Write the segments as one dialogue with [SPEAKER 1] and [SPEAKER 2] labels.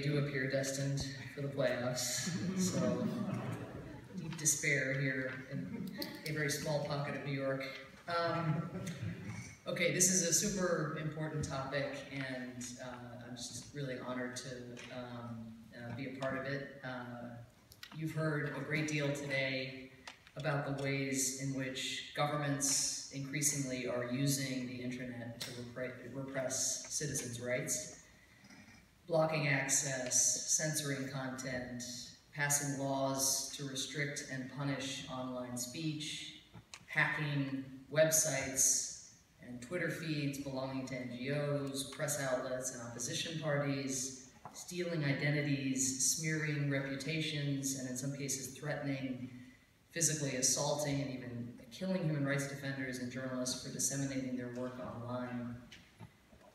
[SPEAKER 1] do appear destined for the playoffs, so deep despair here in a very small pocket of New York. Okay, this is a super important topic, and I'm just really honored to be a part of it. You've heard a great deal today about the ways in which governments increasingly are using the internet to repress citizens' rights, blocking access, censoring content, passing laws to restrict and punish online speech, hacking websites and Twitter feeds belonging to NGOs, press outlets, and opposition parties, stealing identities, smearing reputations, and in some cases threatening, physically assaulting, and even killing human rights defenders and journalists for disseminating their work online.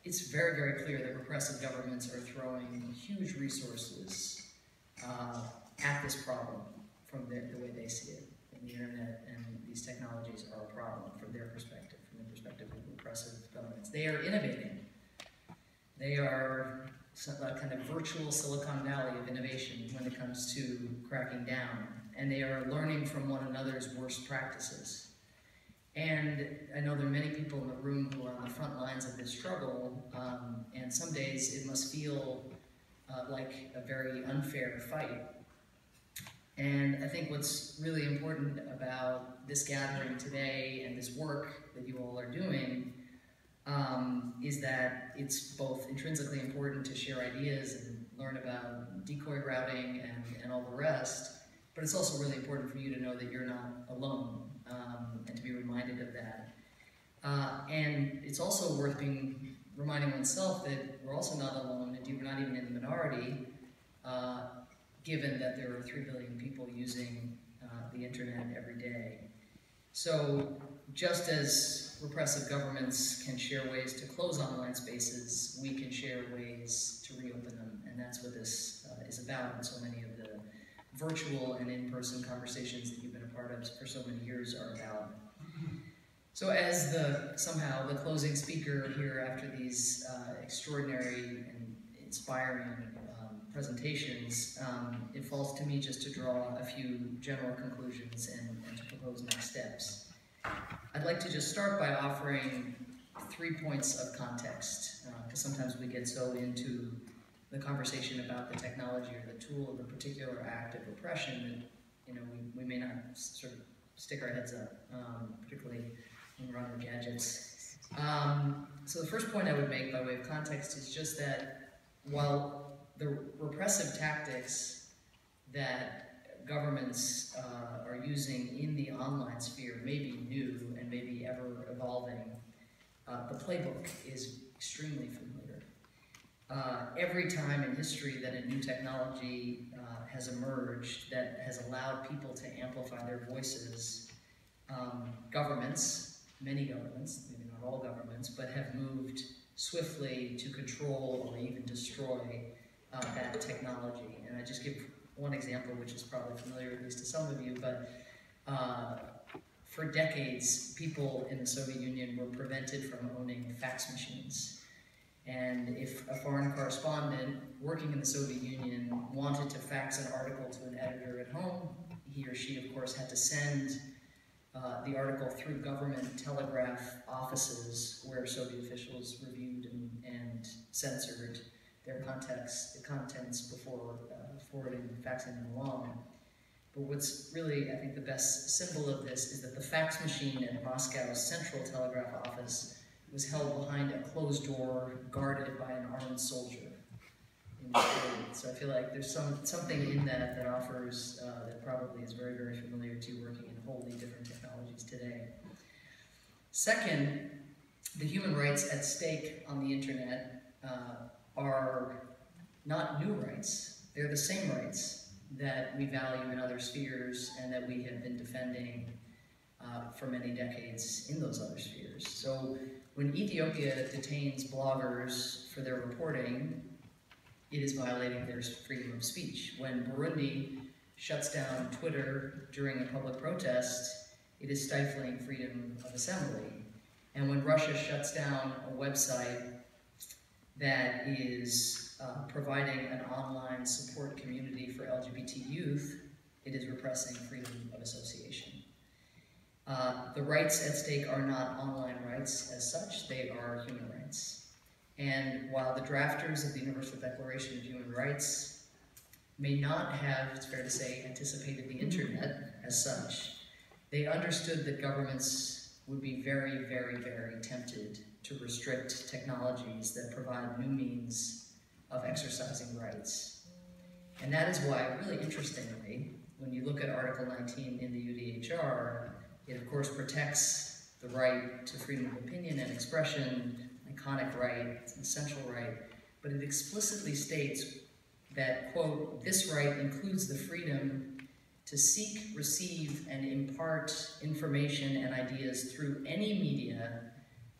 [SPEAKER 1] It's very, very clear that repressive governments are throwing huge resources at this problem from the way they see it. And the internet and these technologies are a problem from their perspective, from the perspective of repressive governments. They are innovating. They are a kind of virtual Silicon Valley of innovation when it comes to cracking down. And they are learning from one another's worst practices. And I know there are many people in the room who are on the front lines of this struggle, and some days it must feel like a very unfair fight. And I think what's really important about this gathering today and this work that you all are doing is that it's both intrinsically important to share ideas and learn about decoy routing and all the rest, but it's also really important for you to know that you're not alone, and to be reminded of that. And it's also worth reminding oneself that we're also not alone, indeed we're not even in the minority, given that there are 3 billion people using the internet every day. So just as repressive governments can share ways to close online spaces, we can share ways to reopen them, and that's what this is about, and so many of the virtual and in-person conversations that you've been a part of for so many years are about. So as somehow the closing speaker here after these extraordinary and inspiring presentations, it falls to me just to draw a few general conclusions and to propose next steps. I'd like to just start by offering 3 points of context, because sometimes we get so into the conversation about the technology or the tool or the particular act of repression that we may not sort of stick our heads up, particularly when we're on our gadgets. So the first point I would make by way of context is just that while the repressive tactics that governments are using in the online sphere may be new and maybe ever evolving, the playbook is extremely familiar. Every time in history that a new technology has emerged that has allowed people to amplify their voices, governments, many governments, maybe not all governments, but have moved swiftly to control or even destroy that technology. And I just give one example, which is probably familiar at least to some of you, but for decades, people in the Soviet Union were prevented from owning fax machines. And if a foreign correspondent working in the Soviet Union wanted to fax an article to an editor at home, he or she, of course, had to send the article through government telegraph offices where Soviet officials reviewed and censored their contents before forwarding and faxing them along. But what's really, I think, the best symbol of this is that the fax machine at Moscow's Central Telegraph Office was held behind a closed door guarded by an armed soldier. So I feel like there's something in that offers, that probably is very, very familiar to working in wholly different technologies today. Second, the human rights at stake on the internet are not new rights. They're the same rights that we value in other spheres and that we have been defending for many decades in those other spheres. So when Ethiopia detains bloggers for their reporting, it is violating their freedom of speech. When Burundi shuts down Twitter during a public protest, it is stifling freedom of assembly. And when Russia shuts down a website that is providing an online support community for LGBT youth, it is repressing freedom of association. The rights at stake are not online rights as such, they are human rights. And while the drafters of the Universal Declaration of Human Rights may not have, it's fair to say, anticipated the internet as such, they understood that governments would be very, very, very tempted to restrict technologies that provide new means of exercising rights. And that is why, really interestingly, when you look at Article 19 in the UDHR, it of course protects the right to freedom of opinion and expression, an iconic right, it's an essential right, but it explicitly states that, quote, this right includes the freedom to seek, receive, and impart information and ideas through any media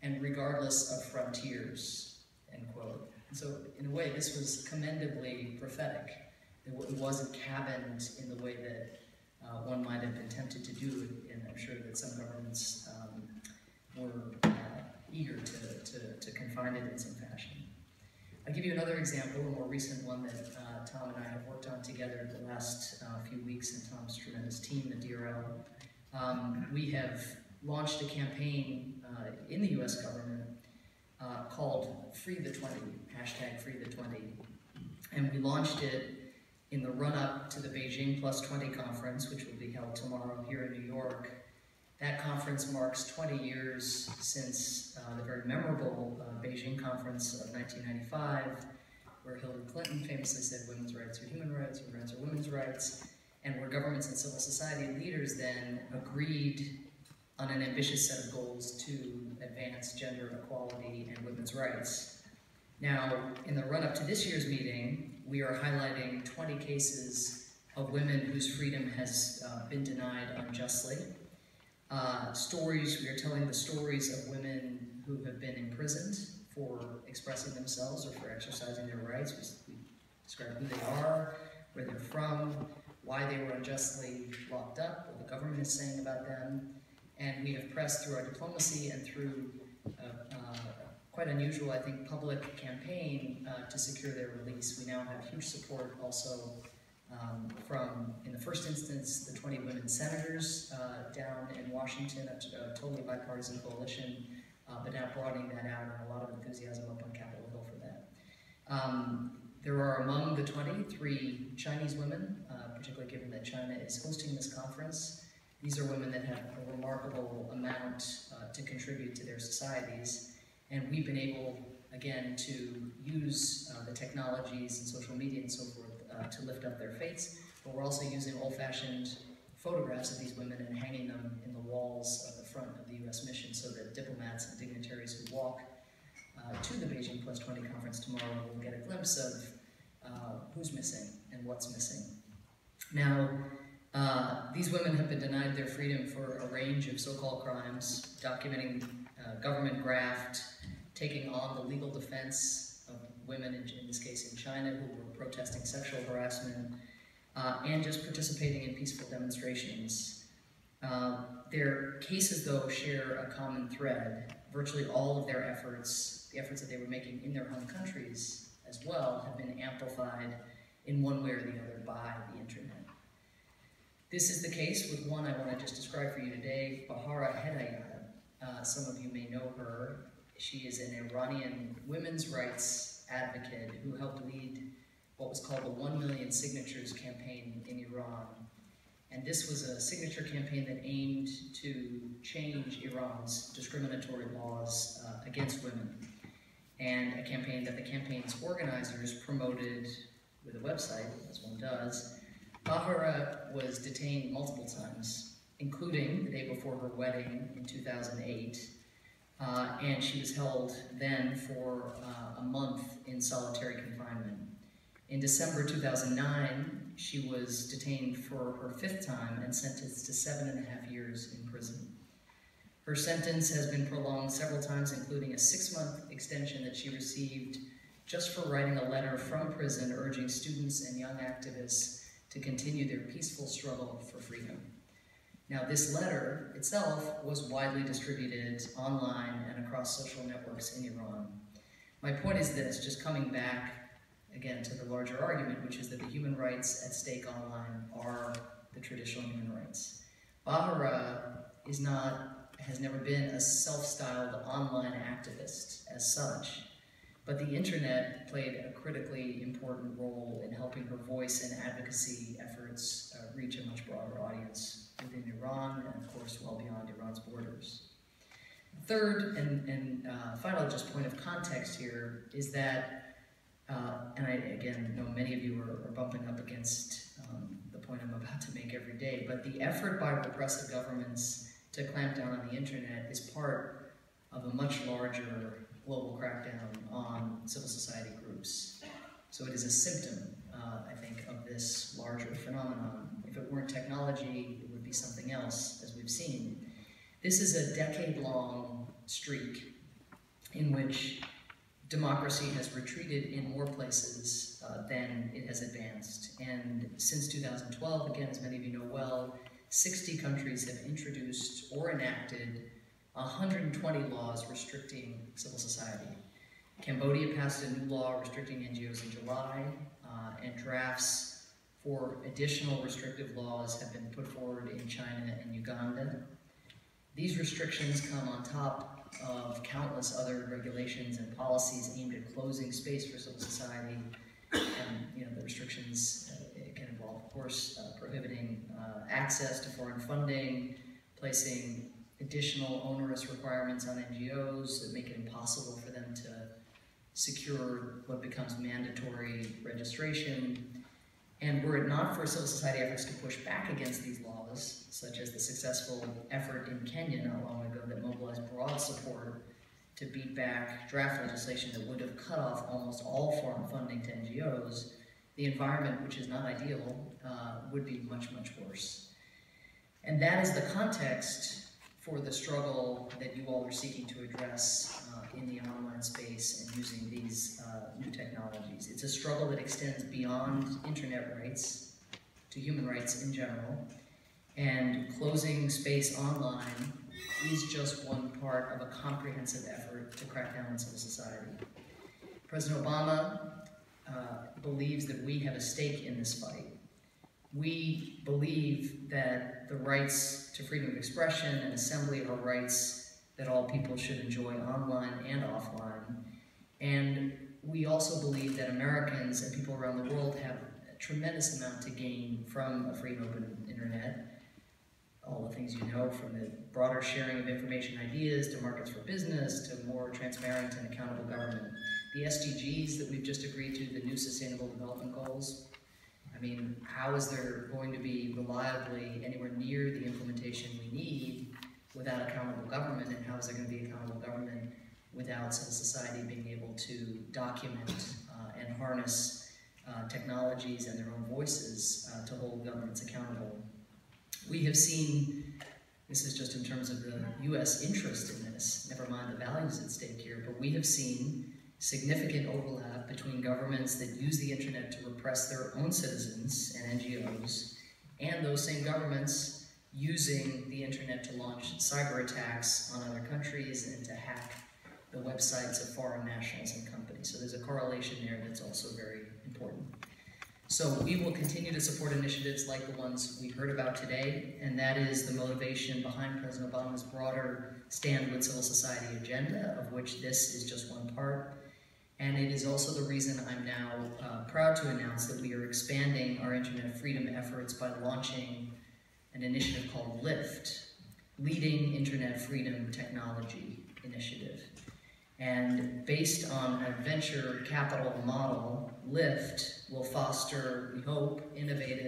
[SPEAKER 1] and regardless of frontiers, end quote. And so, in a way, this was commendably prophetic. It wasn't cabined in the way that one might have been tempted to do, and I'm sure that some governments were eager to confine it in some fashion. I'll give you another example, a more recent one that Tom and I have worked on together the last few weeks, and Tom's tremendous team, the DRL. We have launched a campaign in the US government called Free the 20, hashtag Free the 20. And we launched it in the run-up to the Beijing Plus 20 conference, which will be held tomorrow here in New York. That conference marks 20 years since the very memorable Beijing conference of 1995, where Hillary Clinton famously said women's rights are human rights, human rights are women's rights, and where governments and civil society leaders then agreed on an ambitious set of goals to advance gender equality and women's rights. Now, in the run-up to this year's meeting, we are highlighting 20 cases of women whose freedom has been denied unjustly. We are telling the stories of women who have been imprisoned for expressing themselves or for exercising their rights. We describe who they are, where they're from, why they were unjustly locked up, what the government is saying about them. And we have pressed through our diplomacy and through quite unusual, I think, public campaign to secure their release. We now have huge support also from, in the first instance, the 20 women senators down in Washington, a totally bipartisan coalition, but now broadening that out, and a lot of enthusiasm up on Capitol Hill for that. There are among the 23 Chinese women, particularly given that China is hosting this conference. These are women that have a remarkable amount to contribute to their societies, and we've been able, again, to use the technologies and social media and so forth to lift up their fates, but we're also using old-fashioned photographs of these women and hanging them in the walls of the front of the U.S. mission so that diplomats and dignitaries who walk to the Beijing Plus 20 conference tomorrow will get a glimpse of who's missing and what's missing. Now, these women have been denied their freedom for a range of so-called crimes, documenting government graft, taking on the legal defense of women, in this case in China, who were protesting sexual harassment, and just participating in peaceful demonstrations. Their cases, though, share a common thread. Virtually all of their efforts, the efforts that they were making in their home countries as well, have been amplified in one way or the other by the internet. This is the case with one I want to just describe for you today, Bahara Hedayat. Some of you may know her. She is an Iranian women's rights advocate who helped lead what was called the 1 Million Signatures campaign in Iran. And this was a signature campaign that aimed to change Iran's discriminatory laws against women. And a campaign that the campaign's organizers promoted with a website, as one does. Bahara was detained multiple times, including the day before her wedding in 2008. And she was held then for a month in solitary confinement. In December 2009, she was detained for her 5th time and sentenced to 7.5 years in prison. Her sentence has been prolonged several times, including a 6-month extension that she received just for writing a letter from prison urging students and young activists to continue their peaceful struggle for freedom. Now, this letter itself was widely distributed online and across social networks in Iran. My point is this, just coming back again to the larger argument, which is that the human rights at stake online are the traditional human rights. Bahara has never been a self-styled online activist as such, but the internet played a critically important role in helping her voice and advocacy efforts reach a much broader audience within Iran and, of course, well beyond Iran's borders. Third and final just point of context here is that, and I again know many of you are bumping up against the point I'm about to make every day, but the effort by repressive governments to clamp down on the internet is part of a much larger global crackdown on civil society groups. So it is a symptom, I think, of this larger phenomenon. If it weren't technology, it would be something else, as we've seen. This is a decade-long streak in which democracy has retreated in more places than it has advanced. And since 2012, again, as many of you know well, 60 countries have introduced or enacted 120 laws restricting civil society. Cambodia passed a new law restricting NGOs in July, and drafts for additional restrictive laws have been put forward in China and Uganda. These restrictions come on top of countless other regulations and policies aimed at closing space for civil society. And the restrictions can involve, of course, prohibiting access to foreign funding, placing additional onerous requirements on NGOs that make it impossible for them to secure what becomes mandatory registration. And were it not for civil society efforts to push back against these laws, such as the successful effort in Kenya not long ago that mobilized broad support to beat back draft legislation that would have cut off almost all foreign funding to NGOs, the environment, which is not ideal, would be much, much worse. And that is the context for the struggle that you all are seeking to address in the online space and using these new technologies. It's a struggle that extends beyond internet rights to human rights in general, and closing space online is just one part of a comprehensive effort to crack down on civil society. President Obama believes that we have a stake in this fight. We believe that the rights to freedom of expression and assembly are rights that all people should enjoy online and offline. And we also believe that Americans and people around the world have a tremendous amount to gain from a free and open internet. All the things you know, from the broader sharing of information ideas to markets for business to more transparent and accountable government. The SDGs that we've just agreed to, the new Sustainable Development Goals, I mean, how is there going to be reliably anywhere near the implementation we need without accountable government, and how is there going to be accountable government without civil society being able to document and harness technologies and their own voices to hold governments accountable? We have seen, this is just in terms of the US interest in this, never mind the values at stake here, but we have seen significant overlap between governments that use the internet to repress their own citizens and NGOs, and those same governments using the internet to launch cyber attacks on other countries and to hack the websites of foreign nationals and companies. So there's a correlation there that's also very important. So we will continue to support initiatives like the ones we heard about today, and that is the motivation behind President Obama's broader Stand with Civil Society agenda, of which this is just one part. And it is also the reason I'm now proud to announce that we are expanding our internet freedom efforts by launching an initiative called LIFT, Leading Internet Freedom Technology Initiative. And based on a venture capital model, LIFT will foster, we hope, innovative